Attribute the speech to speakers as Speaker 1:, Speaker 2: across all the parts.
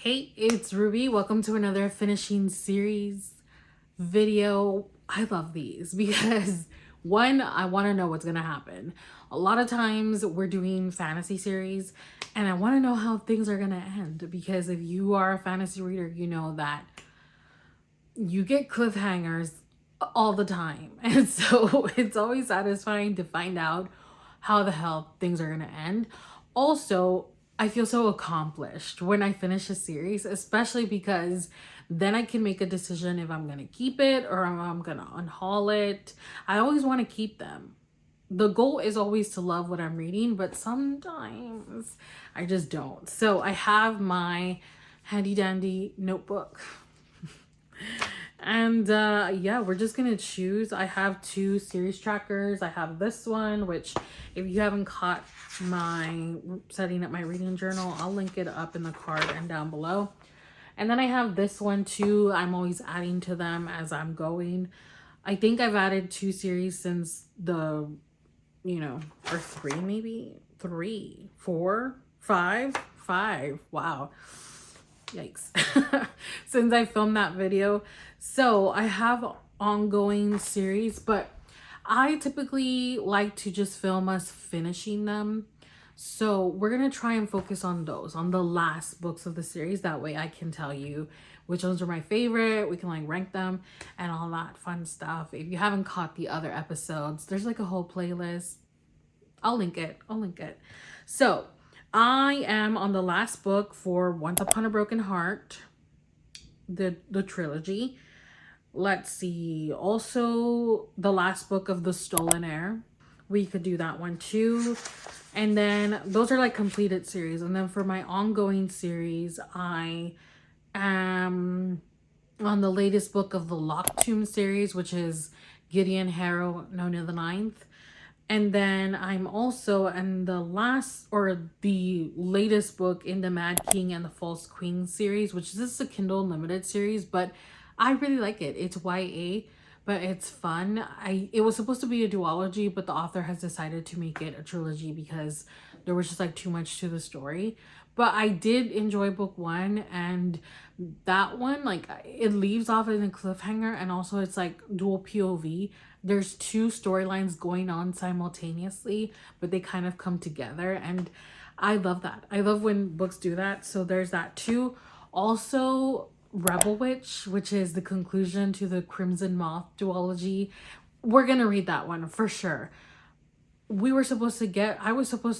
Speaker 1: Hey, it's Ruby. Welcome to another finishing series video. I love these because one, I want to know what's going to happen. A lot of times we're doing fantasy series and I want to know how things are going to end, because if you are a fantasy reader, you know that you get cliffhangers all the time. And so it's always satisfying to find out how the hell things are going to end. Also, I feel so accomplished when I finish a series, especially because then I can make a decision if I'm going to keep it or if I'm going to unhaul it. I always want to keep them. The goal is always to love what I'm reading, but sometimes I just don't. So I have my handy dandy notebook. And yeah, we're just gonna choose. I have two series trackers. I have this one, which if you haven't caught my setting up my reading journal, I'll link it up in the card and down below. And then I have this one too. I'm always adding to them as I'm going. I think I've added two series since the, or three, maybe three, four, five. Wow. Yikes. Since I filmed that video. So I have ongoing series, but I typically like to just film us finishing them. So we're going to try and focus on those, on the last books of the series. That way I can tell you which ones are my favorite. We can like rank them and all that fun stuff. If you haven't caught the other episodes, there's like a whole playlist. I'll link it. So I am on the last book for Once Upon a Broken Heart, the trilogy. Let's see. Also, the last book of the Stolen Heir. We could do that one too. And then those are like completed series. And then for my ongoing series, I am on the latest book of the Locked Tomb series, which is Gideon Harrow, Nona the Ninth. And then I'm also in the latest book in the Mad King and the False Queen series, which is a Kindle Unlimited series, but I really like it. It's YA, but it's fun. It was supposed to be a duology, but the author has decided to make it a trilogy because there was just like too much to the story. But I did enjoy book one, and that one, like, it leaves off in a cliffhanger, and also it's like dual POV. There's two storylines going on simultaneously, but they kind of come together, and I love that. I love when books do that. So there's that too. Also, Rebel Witch, which is the conclusion to the Crimson Moth duology. We're gonna read that one for sure. I was supposed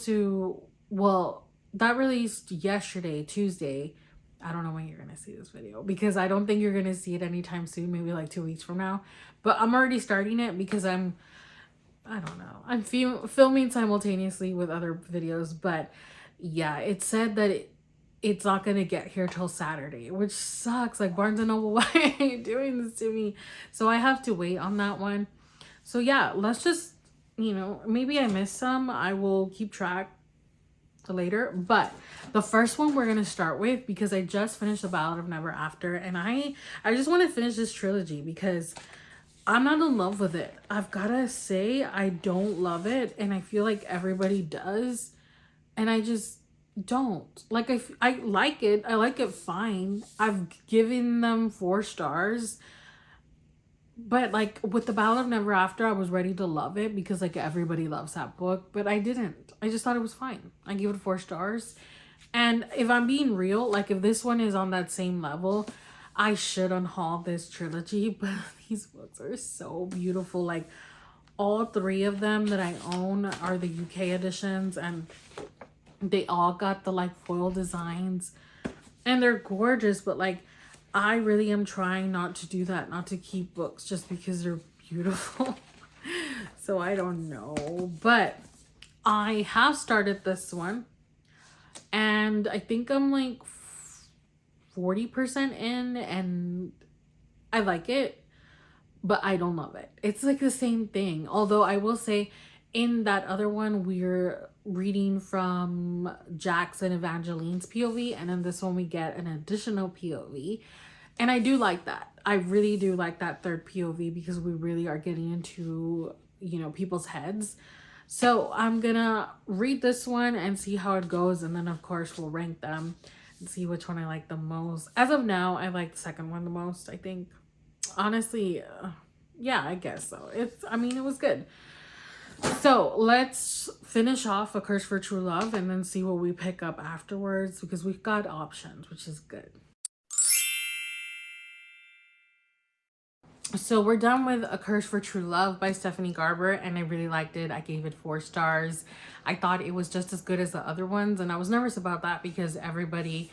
Speaker 1: to, well, that released yesterday, Tuesday. I don't know when you're gonna see this video, because I don't think you're gonna see it anytime soon, maybe like 2 weeks from now. But I'm already starting it because I don't know, I'm filming simultaneously with other videos. But yeah, it said that it's not gonna get here till Saturday, which sucks. Like, Barnes&noble, why are you doing this to me? So I have to wait on that one. So yeah, let's just, maybe I missed some. I will keep track later. But the first one we're gonna start with, because I just finished The Ballad of Never After, and I just want to finish this trilogy because I'm not in love with it. I've gotta say, I don't love it, and I feel like everybody does, and I just don't. Like, I like it. I like it fine. I've given them 4 stars. But like with The Ballad of Never After, I was ready to love it because like everybody loves that book, but I didn't. I just thought it was fine. I gave it 4 stars. And if I'm being real, like if this one is on that same level, I should unhaul this trilogy. But these books are so beautiful. Like, all 3 of them that I own are the UK editions, and they all got the like foil designs, and they're gorgeous. But like, I really am trying not to do that, not to keep books just because they're beautiful. So I don't know, but I have started this one, and I think I'm like 40% in, and I like it, but I don't love it. It's like the same thing. Although I will say, in that other one, we're reading from Jack's and Evangeline's POV, and in this one we get an additional POV, and I do like that. I really do like that third POV because we really are getting into, people's heads. So I'm gonna read this one and see how it goes, and then of course we'll rank them. see which one I like the most. As of now, I like the second one the most, I think. Honestly, yeah, I guess so. I mean, it was good. So let's finish off A Curse for True Love and then see what we pick up afterwards, because we've got options, which is good. So we're done with A Curse for True Love by Stephanie Garber, and I really liked it. I gave it 4 stars. I thought it was just as good as the other ones, and I was nervous about that because everybody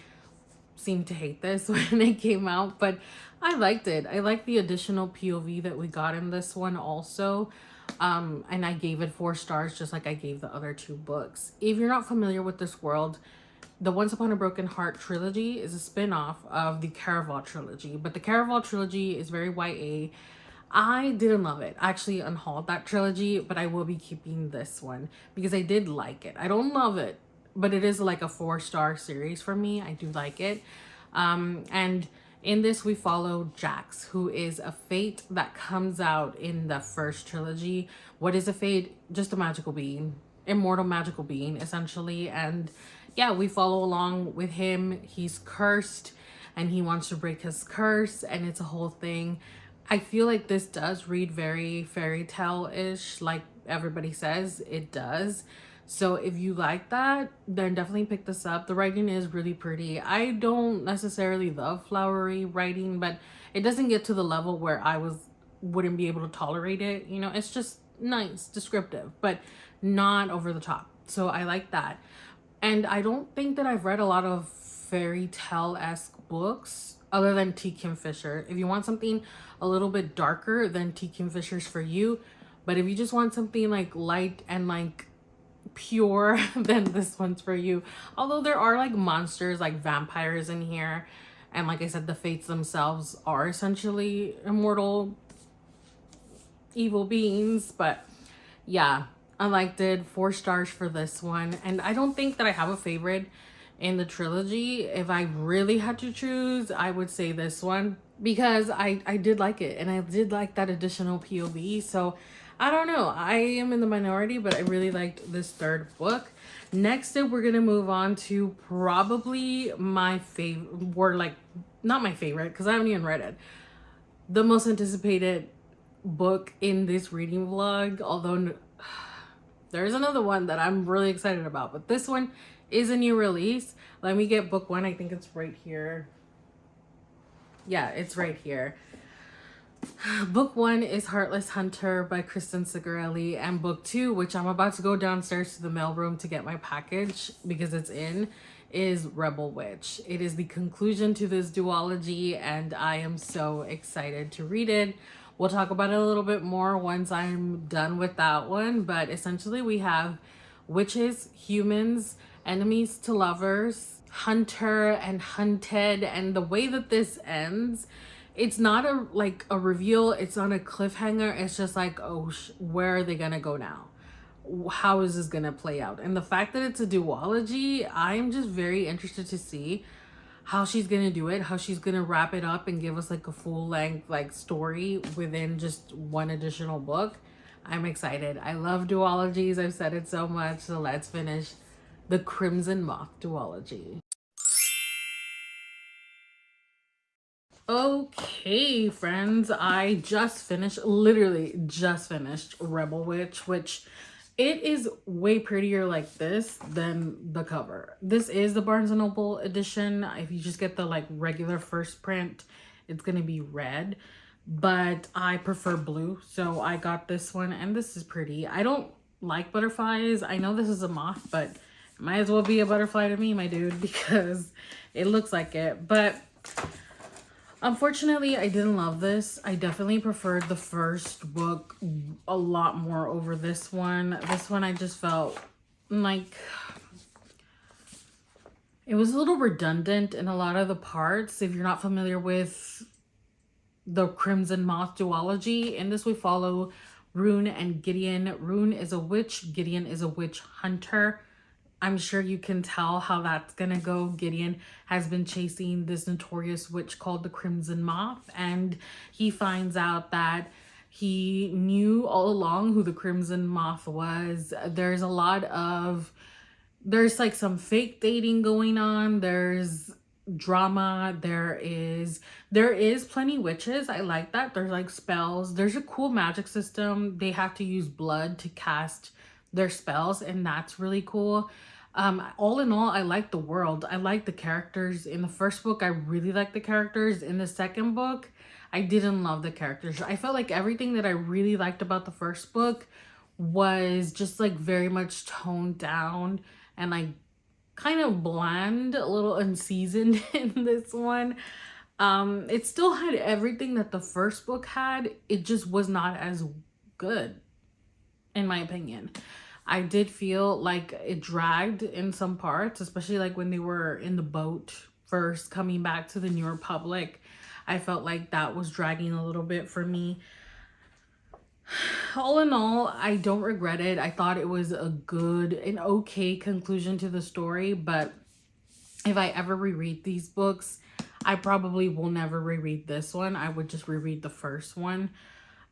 Speaker 1: seemed to hate this when it came out, but I liked it. I liked the additional POV that we got in this one also. And I gave it 4 stars, just like I gave the other 2 books. If you're not familiar with this world, the Once Upon a Broken Heart trilogy is a spin-off of the Caraval trilogy, but the Caraval trilogy is very YA. I didn't love it. I actually unhauled that trilogy, but I will be keeping this one because I did like it. I don't love it, but it is like a 4-star series for me. I do like it. And in this, we follow Jax, who is a fate that comes out in the first trilogy. What is a fate? Just a magical being, immortal magical being, essentially. And yeah, we follow along with him. He's cursed and he wants to break his curse, and it's a whole thing. I feel like this does read very fairy tale-ish, like everybody says it does. So if you like that, then definitely pick this up. The writing is really pretty. I don't necessarily love flowery writing, but it doesn't get to the level where wouldn't be able to tolerate it. You know, it's just nice, descriptive, but not over the top. So I like that. And I don't think that I've read a lot of fairy tale-esque books other than T. Kim Fisher. If you want something a little bit darker, then T. Kim Fisher's for you. But if you just want something like light and like pure, then this one's for you. Although there are like monsters like vampires in here, and like I said, the fates themselves are essentially immortal evil beings. But yeah, I liked it. 4 stars for this one. And I don't think that I have a favorite in the trilogy. If I really had to choose, I would say this one, because I did like it, and I did like that additional POV. So I don't know, I am in the minority, but I really liked this 3rd book. Next up, we're gonna move on to probably my favorite, or like not my favorite because I haven't even read it, the most anticipated book in this reading vlog. Although there's another one that I'm really excited about, but this one is a new release. Let me get book 1. I think it's right here. Yeah, it's right here. Book 1 is Heartless Hunter by Kristen Sigarelli, and book 2, which I'm about to go downstairs to the mailroom to get my package because it's in, is Rebel Witch. It is the conclusion to this duology, and I am so excited to read it. We'll talk about it a little bit more once I'm done with that one, but essentially we have witches, humans, enemies to lovers, hunter and hunted, and the way that this ends, it's not a reveal, it's not a cliffhanger, it's just like, oh, where are they gonna go now? How is this gonna play out? And the fact that it's a duology, I'm just very interested to see how she's gonna do it, how she's gonna wrap it up and give us like a full-length like story within just one additional book. I'm excited. I love duologies, I've said it so much. So let's finish the Crimson Moth duology. Okay, friends, I just finished, literally just finished Rebel Witch, which it is way prettier like this than the cover. This is the barnes&noble edition. If you just get the like regular first print, it's gonna be red, but I prefer blue, so I got this one, and this is pretty. I don't like butterflies. I know this is a moth, but it might as well be a butterfly to me, my dude, because it looks like it. But unfortunately, I didn't love this. I definitely preferred the first book a lot more over this one. This one I just felt like it was a little redundant in a lot of the parts. If you're not familiar with the Crimson Moth duology, in this we follow Rune and Gideon. Rune is a witch, Gideon is a witch hunter. I'm sure you can tell how that's gonna go. Gideon has been chasing this notorious witch called the Crimson Moth, and he finds out that he knew all along who the Crimson Moth was. There's like some fake dating going on. There's drama. There is plenty witches. I like that. There's like spells. There's a cool magic system. They have to use blood to cast their spells, and that's really cool. All in all, I like the world. I like the characters. In the first book, I really liked the characters. In the second book, I didn't love the characters. I felt like everything that I really liked about the first book was just like very much toned down and like kind of bland, a little unseasoned in this one. It still had everything that the first book had. It just was not as good, in my opinion. I did feel like it dragged in some parts, especially like when they were in the boat first coming back to the New Republic. I felt like that was dragging a little bit for me. All in all, I don't regret it. I thought it was an okay conclusion to the story, but if I ever reread these books, I probably will never reread this one. I would just reread the first one.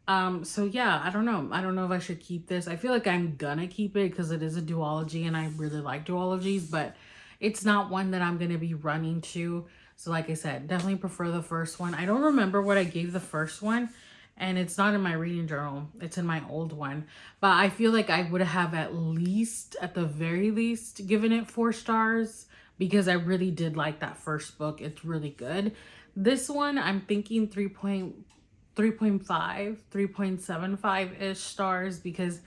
Speaker 1: So yeah, I don't know. I don't know if I should keep this. I feel like I'm gonna keep it because it is a duology and I really like duologies, but it's not one that I'm gonna be running to. So like I said, definitely prefer the first one. I don't remember what I gave the first one, and it's not in my reading journal. It's in my old one. But I feel like I would have at the very least, given it 4 stars because I really did like that first book. It's really good. This one, I'm thinking 3.75-ish stars because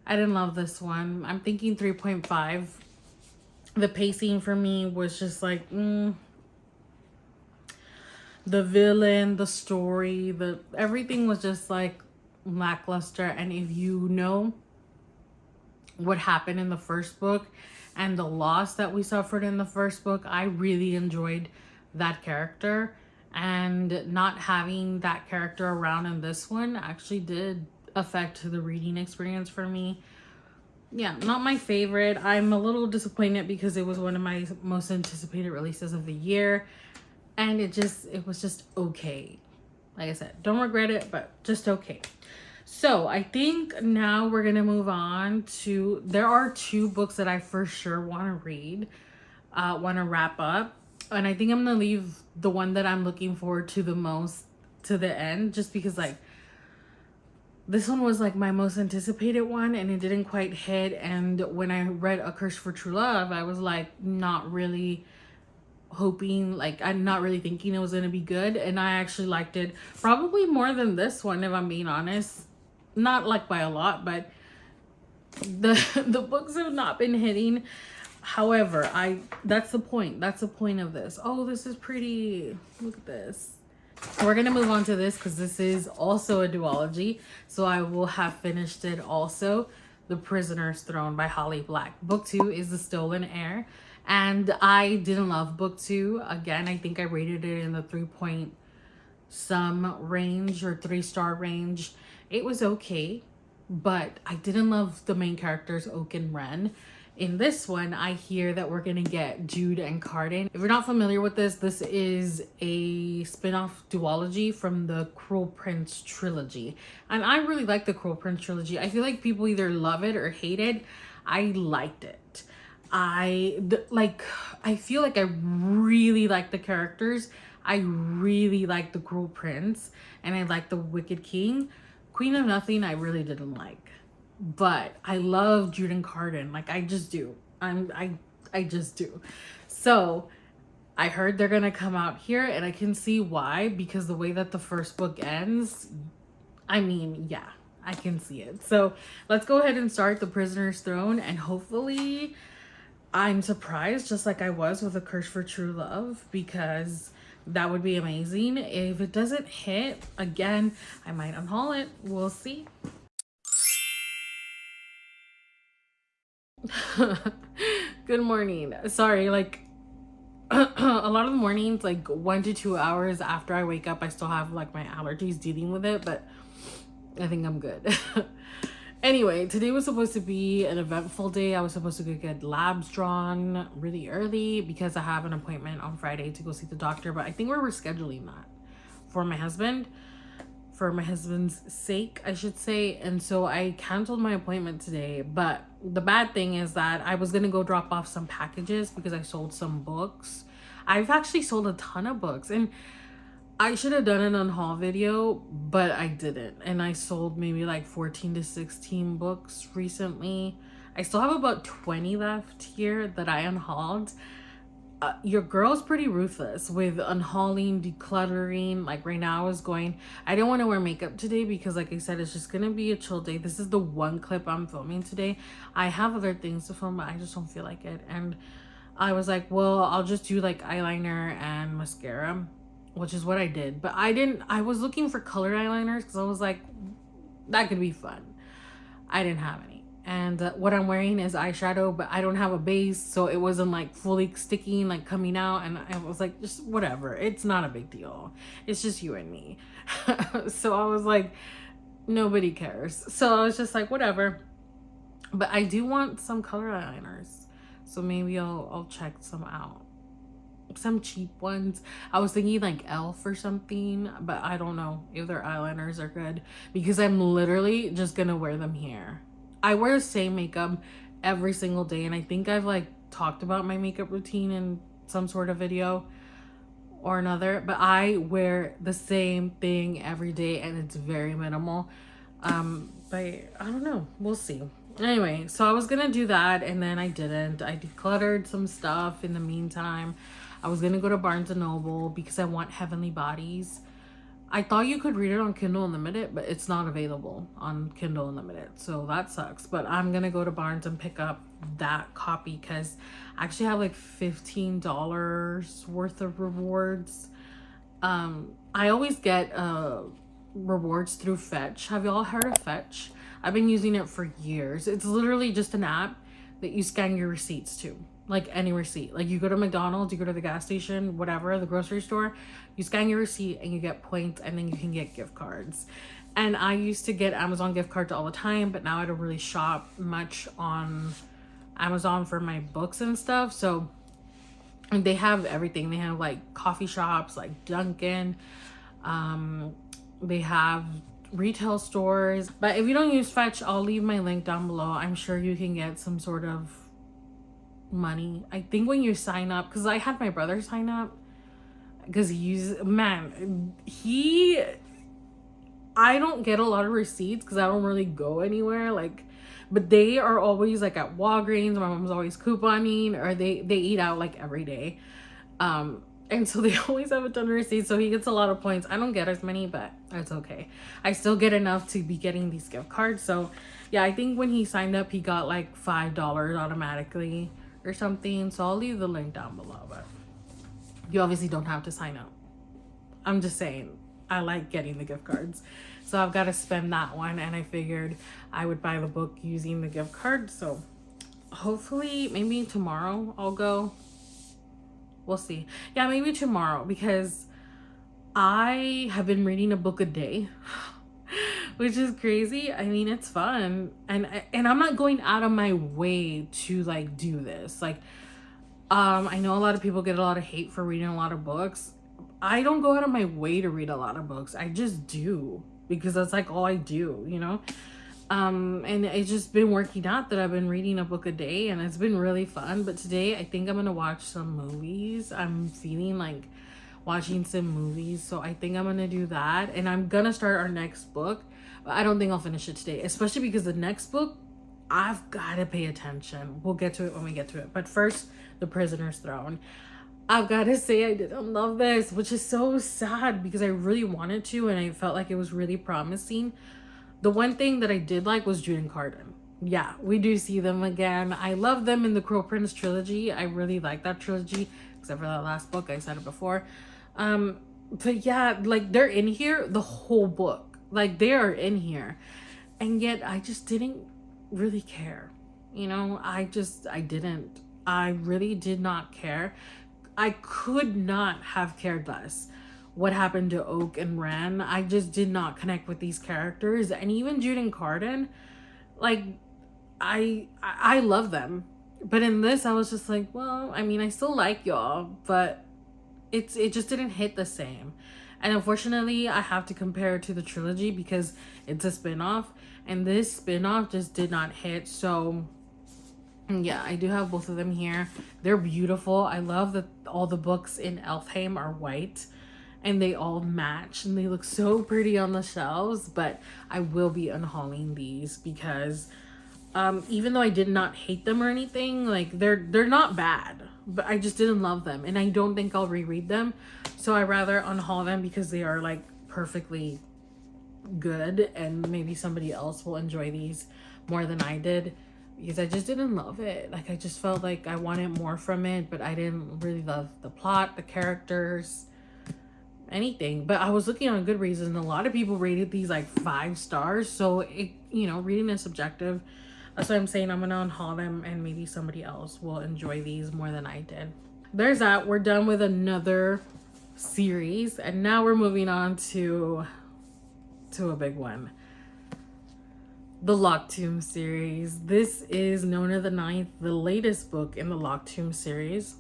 Speaker 1: I didn't love this one. I'm thinking 3.5. The pacing for me was just like, the villain, the story, everything was just like lackluster. And if you know what happened in the first book and the loss that we suffered in the first book, I really enjoyed that character, and not having that character around in this one actually did affect the reading experience for me. Yeah, not my favorite. I'm a little disappointed because it was one of my most anticipated releases of the year, and it was just okay. Like I said, don't regret it, but just okay. So I think now we're gonna move on to, there are 2 books that I for sure want to read, want to wrap up, and I think I'm gonna leave the one that I'm looking forward to the most to the end, just because like this one was like my most anticipated one and it didn't quite hit. And when I read A Curse for True Love, I was like not really hoping, like I'm not really thinking it was gonna be good, and I actually liked it probably more than this one, if I'm being honest. Not like by a lot, but the books have not been hitting. However, that's the point of this. Oh, this is pretty. Look at this. We're gonna move on to this because this is also a duology, so I will have finished it also. The Prisoner's Throne by Holly Black. Book 2 is The Stolen Heir, and I didn't love book 2. Again, I think I rated it in the 3 point some range or 3-star range. It was okay, but I didn't love the main characters, Oak and Ren. In this one, I hear that we're gonna get Jude and Carden. If you're not familiar with this, this is a spin-off duology from the Cruel Prince trilogy. And I really like the Cruel Prince trilogy. I feel like people either love it or hate it. I liked it. I feel like I really like the characters. I really like the Cruel Prince, and I like the Wicked King. Queen of Nothing, I really didn't like, but I love Jude and Carden. Like I just do. I just do. So I heard they're gonna come out here, and I can see why, because the way that the first book ends, I mean, yeah, I can see it. So let's go ahead and start The Prisoner's Throne, and hopefully I'm surprised just like I was with A Curse for True Love, because that would be amazing. If it doesn't hit, again, I might unhaul it. We'll see. Good morning. Sorry, like a lot of the mornings, like 1 to 2 hours after I wake up, I still have like my allergies dealing with it, but I think I'm good. Anyway, today was supposed to be an eventful day. I was supposed to go get labs drawn really early because I have an appointment on Friday to go see the doctor, but I think we're rescheduling that for my husband's sake, I should say. And so I canceled my appointment today, but the bad thing is that I was going to go drop off some packages because I sold some books. I've actually sold a ton of books, and I should have done an unhaul video, but I didn't. And I sold maybe like 14 to 16 books recently. I still have about 20 left here that I unhauled. Your girl's pretty ruthless with unhauling, decluttering. Like right now I didn't want to wear makeup today because like I said, it's just going to be a chill day. This is the one clip I'm filming today. I have other things to film, but I just don't feel like it. And I was like, well, I'll just do like eyeliner and mascara, which is what I did. But I was looking for color eyeliners because I was like, that could be fun. I didn't have any. And what I'm wearing is eyeshadow, but I don't have a base, so it wasn't like fully sticking, like coming out. And I was like, just whatever, it's not a big deal, it's just you and me. So I was like, nobody cares, so I was just like, whatever. But I do want some color eyeliners, so maybe I'll check some out, some cheap ones. I was thinking like elf or something, but I don't know if their eyeliners are good because I'm literally just gonna wear them here. I wear the same makeup every single day, and I think I've like talked about my makeup routine in some sort of video or another, but I wear the same thing every day and it's very minimal. But I don't know, we'll see. Anyway, so I was gonna do that and then I didn't. I decluttered some stuff in the meantime. I was gonna go to Barnes&Noble because I want Heavenly Bodies. I thought you could read it on Kindle Unlimited, but it's not available on Kindle Unlimited, so that sucks. But I'm gonna go to Barnes and pick up that copy because I actually have like $15 worth of rewards. I always get rewards through Fetch. Have y'all heard of Fetch? I've been using it for years. It's literally just an app that you scan your receipts to. Like any receipt. Like you go to McDonald's, you go to the gas station, whatever, the grocery store, you scan your receipt and you get points, and then you can get gift cards. And I used to get Amazon gift cards all the time, but now I don't really shop much on Amazon for my books and stuff. So they have everything. They have like coffee shops like Dunkin'. They have retail stores. But if you don't use Fetch, I'll leave my link down below. I'm sure you can get some sort of money. I think when you sign up, because I had my brother sign up because I don't get a lot of receipts because I don't really go anywhere, like, but they are always like at Walgreens. My mom's always couponing, or they eat out like every day, and so they always have a ton of receipts, so he gets a lot of points. I don't get as many, but it's okay. I still get enough to be getting these gift cards. So yeah, I think when he signed up he got like $5 automatically or something. So I'll leave the link down below, but you obviously don't have to sign up. I'm just saying, I like getting the gift cards, so I've got to spend that one, and I figured I would buy the book using the gift card. So hopefully maybe tomorrow I'll go. We'll see. Yeah, maybe tomorrow, because I have been reading a book a day, which is crazy. I mean, it's fun, and I'm not going out of my way to like do this. Like, I know a lot of people get a lot of hate for reading a lot of books. I don't go out of my way to read a lot of books. I just do because that's like all I do, you know? And it's just been working out that I've been reading a book a day, and it's been really fun. But today I think I'm gonna watch some movies. I'm feeling like watching some movies, so I think I'm gonna do that, and I'm gonna start our next book, but I don't think I'll finish it today, especially because the next book I've got to pay attention. We'll get to it when we get to it, but first, The Prisoner's Throne. I've got to say I didn't love this, which is so sad because I really wanted to, and I felt like it was really promising. The one thing that I did like was Jude and Carden. Yeah, we do see them again. I love them in the Crow Prince trilogy. I really like that trilogy, except for that last book. I said it before. But yeah, like they're in here the whole book. Like they are in here. And yet I just didn't really care. You know, I didn't. I really did not care. I could not have cared less what happened to Oak and Ren. I just did not connect with these characters. And even Jude and Carden, like, I love them. But in this, I was just like, well, I mean, I still like y'all, but it just didn't hit the same. And unfortunately, I have to compare it to the trilogy because it's a spin-off. And this spin-off just did not hit. So Yeah, I do have both of them here. They're beautiful. I love that all the books in Elfheim are white and they all match and they look so pretty on the shelves. But I will be unhauling these because even though I did not hate them or anything, like they're not bad, but I just didn't love them and I don't think I'll reread them. So I rather unhaul them because they are like perfectly good and maybe somebody else will enjoy these more than I did because I just didn't love it. Like I just felt like I wanted more from it, but I didn't really love the plot, the characters, anything. But I was looking on Goodreads and a lot of people rated these like 5 stars. So it, you know, reading is subjective. That's why I'm saying I'm gonna unhaul them and maybe somebody else will enjoy these more than I did. There's that. We're done with another series and now we're moving on to a big one. The Locked Tomb series. This is Nona the Ninth, the latest book in the Locked Tomb series.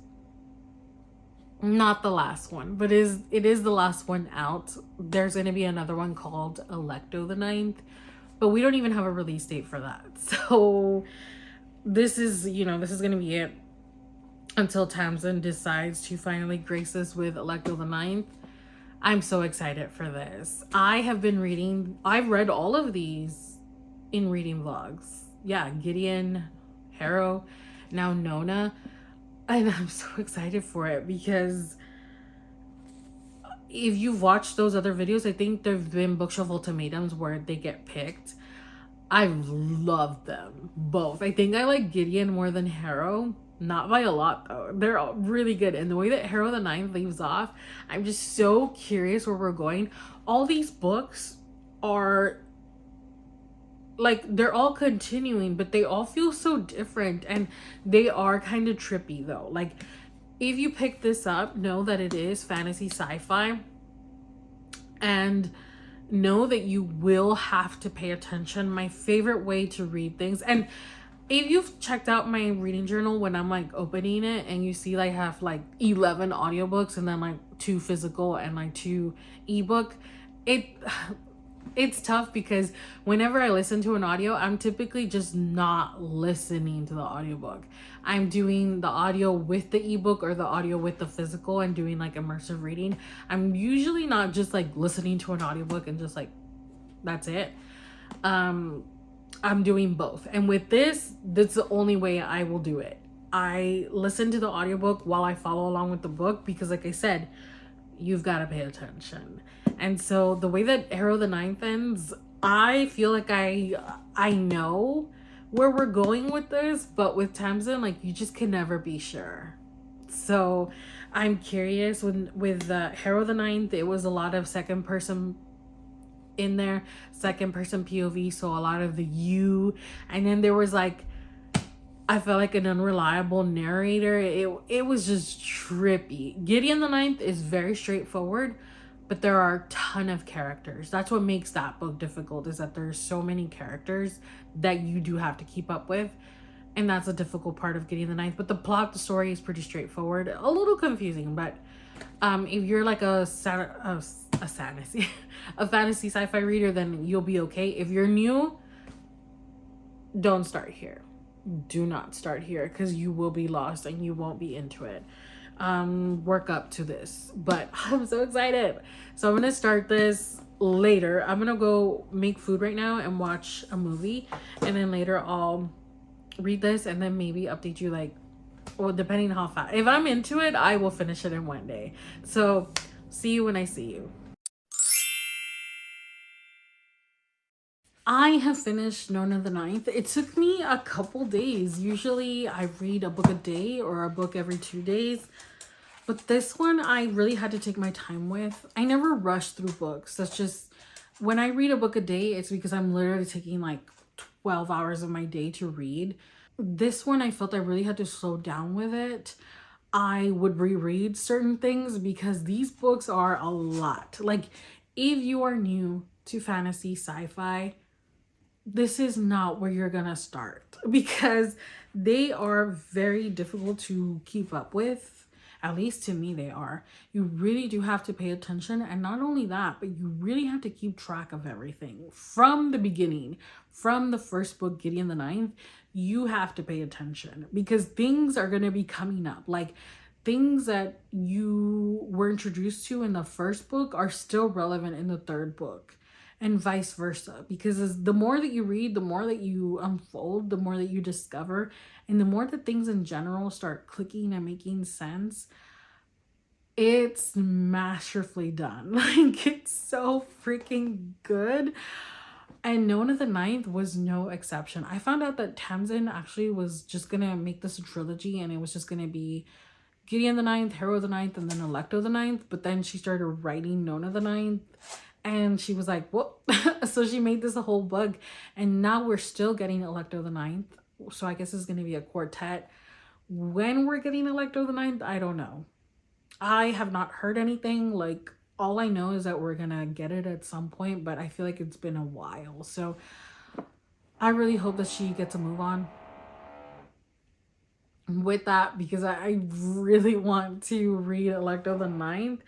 Speaker 1: Not the last one, but it is the last one out. There's going to be another one called Electo the Ninth, but we don't even have a release date for that. So this is, you know, this is going to be it until Tamsin decides to finally grace us with Electo the Ninth. I'm so excited for this. I've read all of these in reading vlogs. Yeah, Gideon, Harrow, now Nona. And I'm so excited for it because if you've watched those other videos, I think there've been bookshelf ultimatums where they get picked. I've loved them both. I think I like Gideon more than Harrow. Not by a lot though. They're all really good. And the way that Harrow the Ninth leaves off, I'm just so curious where we're going. All these books are like, they're all continuing, but they all feel so different and they are kind of trippy though. Like if you pick this up, know that it is fantasy sci-fi and know that you will have to pay attention. My favorite way to read things, and if you've checked out my reading journal when I'm like opening it and you see like I have like 11 audiobooks and then like 2 physical and like 2 ebook, it's tough because whenever I listen to an audio, I'm typically just not listening to the audiobook. I'm doing the audio with the ebook or the audio with the physical and doing like immersive reading. I'm usually not just like listening to an audiobook and just like that's it. I'm doing both. And with this, that's the only way I will do it. I listen to the audiobook while I follow along with the book because like I said, you've got to pay attention. And so the way that Harrow the Ninth ends, I feel like I know where we're going with this, but with Tamsin, like you just can never be sure. So I'm curious. With Harrow the Ninth, it was a lot of second person in there, second person POV, so a lot of the you, and then there was like, I felt like an unreliable narrator. It was just trippy. Gideon the Ninth is very straightforward, but there are a ton of characters. That's what makes that book difficult, is that there's so many characters that you do have to keep up with. And that's a difficult part of Gideon the Ninth. But the plot, the story is pretty straightforward. A little confusing, but if you're like a fantasy a fantasy sci-fi reader, then you'll be okay. If you're new, don't start here. Do not start here because you will be lost and you won't be into it. Work up to this, but I'm so excited. So I'm gonna start this later. I'm gonna go make food right now and watch a movie, and then later I'll read this and then maybe update you, like, well, depending on how fast. If I'm into it, I will finish it in one day. So see you when I see you. I have finished Nona the Ninth. It took me a couple days. Usually I read a book a day or a book every 2 days. But this one I really had to take my time with. I never rush through books. That's just, when I read a book a day, it's because I'm literally taking like 12 hours of my day to read. This one I felt I really had to slow down with it. I would reread certain things because these books are a lot. Like, if you are new to fantasy sci-fi, this is not where you're gonna start because they are very difficult to keep up with. At least to me, they are. You really do have to pay attention. And not only that, but you really have to keep track of everything from the beginning, from the first book, Gideon the Ninth. You have to pay attention because things are going to be coming up. Like, things that you were introduced to in the first book are still relevant in the third book, and vice versa. Because the more that you read, the more that you unfold, the more that you discover, and the more that things in general start clicking and making sense. It's masterfully done. Like, it's so freaking good. And Nona the Ninth was no exception. I found out that Tamsin actually was just gonna make this a trilogy, and it was just gonna be Gideon the Ninth, Harrow the Ninth, and then Alecto the Ninth. But then she started writing Nona the Ninth, and she was like, "Whoop!" So she made this a whole book, and now we're still getting Alecto the Ninth. So I guess it's gonna be a quartet. When we're getting Alecto the Ninth, I don't know. I have not heard anything. Like, all I know is that we're gonna get it at some point, but I feel like it's been a while. So I really hope that she gets a move on with that, because I really want to read Alecto the Ninth.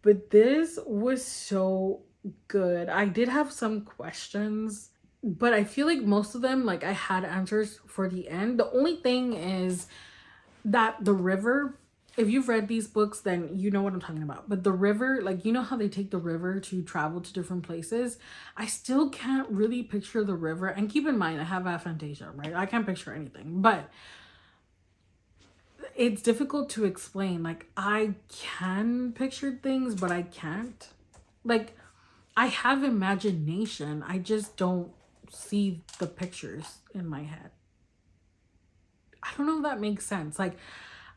Speaker 1: But this was so good. I did have some questions, but I feel like most of them, like, I had answers for the end. The only thing is that the river, if you've read these books, then you know what I'm talking about. But the river, like, you know how they take the river to travel to different places? I still can't really picture the river. And keep in mind, I have aphantasia, right? I can't picture anything. But it's difficult to explain. Like, I can picture things, but I can't. Like, I have imagination. I just don't see the pictures in my head. I don't know if that makes sense. Like,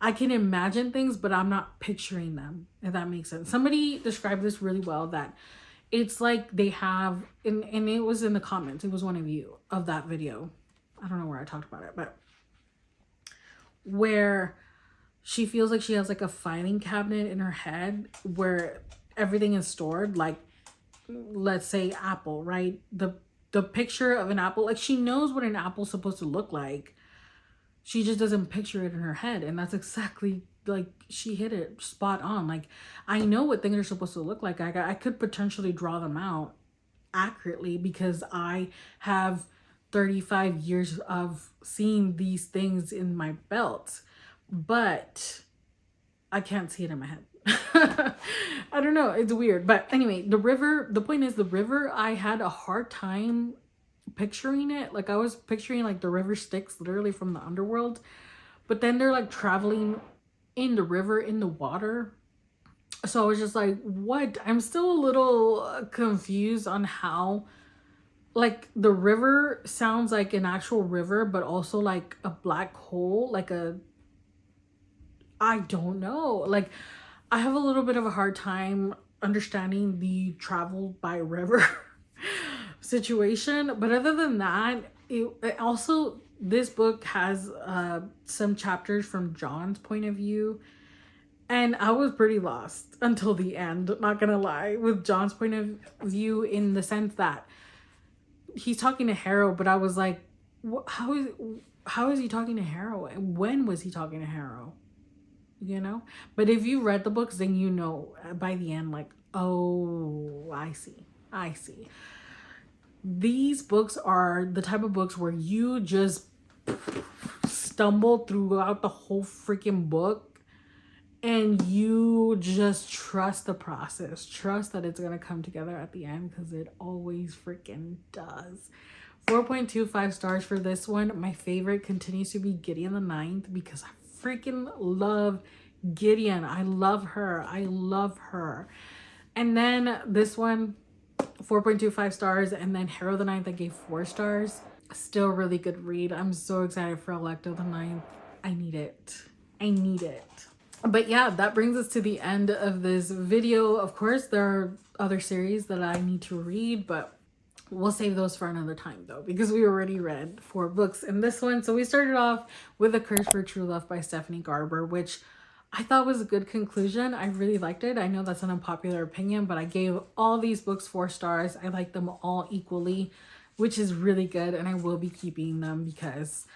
Speaker 1: I can imagine things, but I'm not picturing them, if that makes sense. Somebody described this really well, that it's like they have, and it was in the comments, it was one of you of that video. I don't know where I talked about it, but where she feels like she has like a filing cabinet in her head where everything is stored. Like, let's say apple, right? The picture of an apple, like, she knows what an apple's supposed to look like. She just doesn't picture it in her head. And that's exactly, like, she hit it spot on. Like, I know what things are supposed to look like. I could potentially draw them out accurately because I have 35 years of seeing these things in my belt, but I can't see it in my head. I don't know. It's weird. But anyway, the river, the point is, the river, I had a hard time picturing it. Like, I was picturing like the river Styx literally from the underworld, but then they're like traveling in the river, in the water. So I was just like, what? I'm still a little confused on how, like, the river sounds like an actual river, but also like a black hole, like a, I don't know. Like, I have a little bit of a hard time understanding the travel by river situation. But other than that, it also, this book has some chapters from John's point of view. And I was pretty lost until the end, not gonna lie, with John's point of view, in the sense that he's talking to Harrow, but I was like, how is he talking to Harrow? And when was he talking to Harrow? You know? But if you read the books, then you know by the end, like, oh, I see. These books are the type of books where you just stumble throughout the whole freaking book, and you just trust the process. Trust that it's going to come together at the end, because it always freaking does. 4.25 stars for this one. My favorite continues to be Gideon the Ninth, because I freaking love Gideon. I love her. And then this one, 4.25 stars. And then Harrow the Ninth, I gave 4 stars. Still really good read. I'm so excited for Alecto the Ninth. I need it. But yeah, that brings us to the end of this video. Of course, there are other series that I need to read, but we'll save those for another time though, because we already read 4 books in this one. So we started off with A Curse for True Love by Stephanie Garber, which I thought was a good conclusion. I really liked it. I know that's an unpopular opinion, but I gave all these books 4 stars. I like them all equally, which is really good. And I will be keeping them because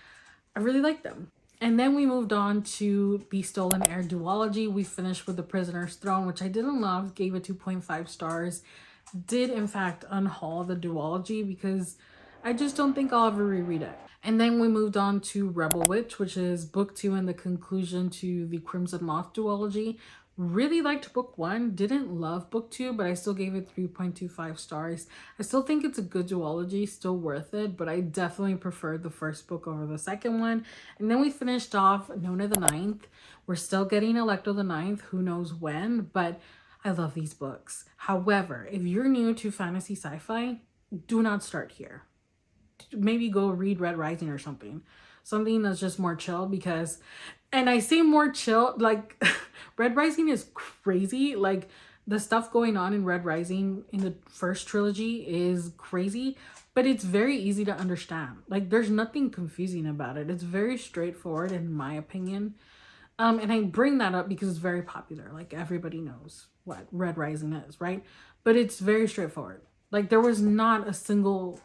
Speaker 1: I really like them. And then we moved on to the Stolen Heir duology. We finished with The Prisoner's Throne, which I didn't love, gave it 2.5 stars. Did in fact unhaul the duology because I just don't think I'll ever reread it. And then we moved on to Rebel Witch, which is book 2 and the conclusion to the Crimson Moth duology. Really liked book 1, didn't love book 2, but I still gave it 3.25 stars. I still think it's a good duology, still worth it, but I definitely preferred the first book over the second one. And then we finished off Nona the Ninth. We're still getting Electo the Ninth, who knows when, but I love these books. However, if you're new to fantasy sci-fi, do not start here. Maybe go read Red Rising or something that's just more chill, because, and I say more chill, like Red Rising is crazy. Like the stuff going on in Red Rising in the first trilogy is crazy, but it's very easy to understand. Like there's nothing confusing about it. It's very straightforward in my opinion. And I bring that up because it's very popular. Like everybody knows what Red Rising is, right? But it's very straightforward. Like there was not a single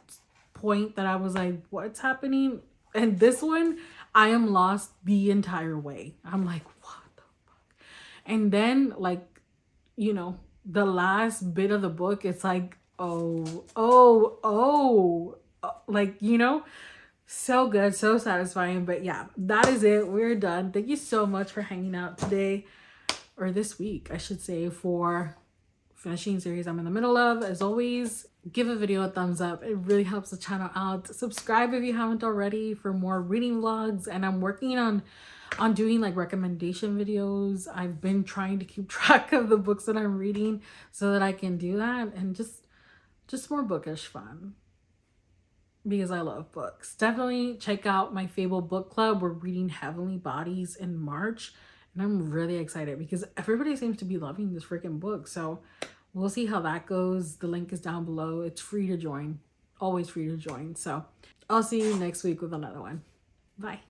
Speaker 1: point that I was like, what's happening? And this one, I am lost the entire way. I'm like, what the fuck? And then like, you know, the last bit of the book, it's like, like, you know, so good, so satisfying. But yeah, that is it. We're done. Thank you so much for hanging out today, or this week, I should say, for finishing series I'm in the middle of. As always, give a video a thumbs up. It really helps the channel out. Subscribe if you haven't already for more reading vlogs. And I'm working on doing like recommendation videos. I've been trying to keep track of the books that I'm reading so that I can do that, and just more bookish fun, because I love books. Definitely check out my Fable book club. We're reading Heavenly Bodies in March, and I'm really excited because everybody seems to be loving this freaking book. So we'll see how that goes. The link is down below. It's free to join. Always free to join. So I'll see you next week with another one. Bye.